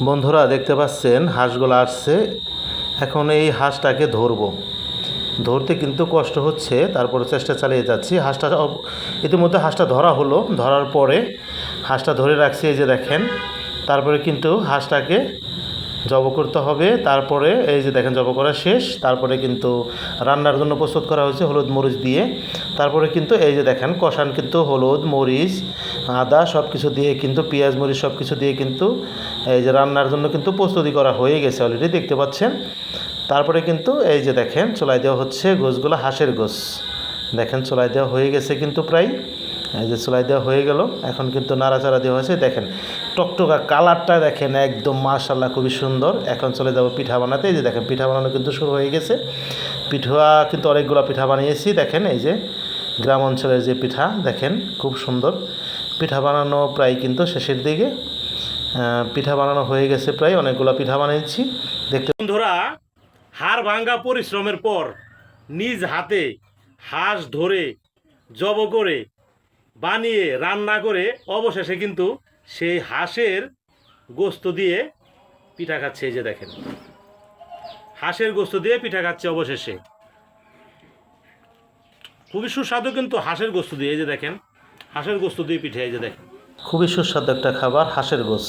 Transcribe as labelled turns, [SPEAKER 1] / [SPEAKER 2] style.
[SPEAKER 1] বন্ধুরা দেখতে পাচ্ছেন হাঁসগুলো আসছে। এখন এই হাঁসটাকে ধরতে কিন্তু কষ্ট হচ্ছে, তারপরে চেষ্টা চালিয়ে যাচ্ছি। ইতিমধ্যে হাঁসটা ধরা হলো। ধরার পরে হাঁসটা ধরে রাখছি, এই যে দেখেন। তারপরে কিন্তু হাঁসটাকে জব করতে হবে। তারপরে এই যে দেখেন জব করা শেষ। তারপরে কিন্তু রান্নার জন্য প্রস্তুত করা হয়েছে হলুদ মরিচ দিয়ে। তারপরে কিন্তু এই যে দেখেন কষান কিন্তু হলুদ মরিচ আদা সব কিছু দিয়ে কিন্তু পেঁয়াজ মরিচ সব কিছু দিয়ে কিন্তু এই যে রান্নার জন্য কিন্তু প্রস্তুতি করা হয়ে গেছে অলরেডি, দেখতে পাচ্ছেন। তারপরে কিন্তু এই যে দেখেন চুলায় দেওয়া হচ্ছে গোশগুলো, হাঁসের গোশ। দেখেন চুলায় দেওয়া হয়ে গেছে কিন্তু প্রায়। এই যে চুলায় দেওয়া হয়ে গেল। এখন কিন্তু নাড়াচাড়া দেওয়া হয়েছে। দেখেন টকটকা কালারটা দেখেন, একদম মাশাআল্লাহ খুবই সুন্দর। এখন চলে যাব পিঠা বানাতে। এই যে দেখেন পিঠা বানানো কিন্তু শুরু হয়ে গেছে। পিঠা কিন্তু অনেকগুলো পিঠা বানিয়েছি। দেখেন এই যে গ্রাম অঞ্চলের যে পিঠা, দেখেন খুব সুন্দর। পিঠা বানানো প্রায় কিন্তু শেষের দিকে। পিঠা বানানো হয়ে গেছে প্রায়, অনেকগুলো পিঠা বানিয়েছি। দেখতে
[SPEAKER 2] বন্ধুরা, হাড় ভাঙ্গা পরিশ্রমের পর নিজ হাতে হাঁস ধরে জব করে বানিয়ে রান্না করে অবশেষে কিন্তু সেই হাঁসের গোস্ত দিয়ে পিঠা খাচ্ছে। এই যে দেখেন হাঁসের গোস্ত দিয়ে পিঠা খাচ্ছে অবশেষে। খুবই সুস্বাদু কিন্তু হাঁসের গোস্ত দিয়ে। এই যে দেখেন হাঁসের গোস্ত দিয়ে পিঠা। এই যে দেখেন
[SPEAKER 1] খুবই সুস্বাদু একটা খাবার হাঁসের গোশ।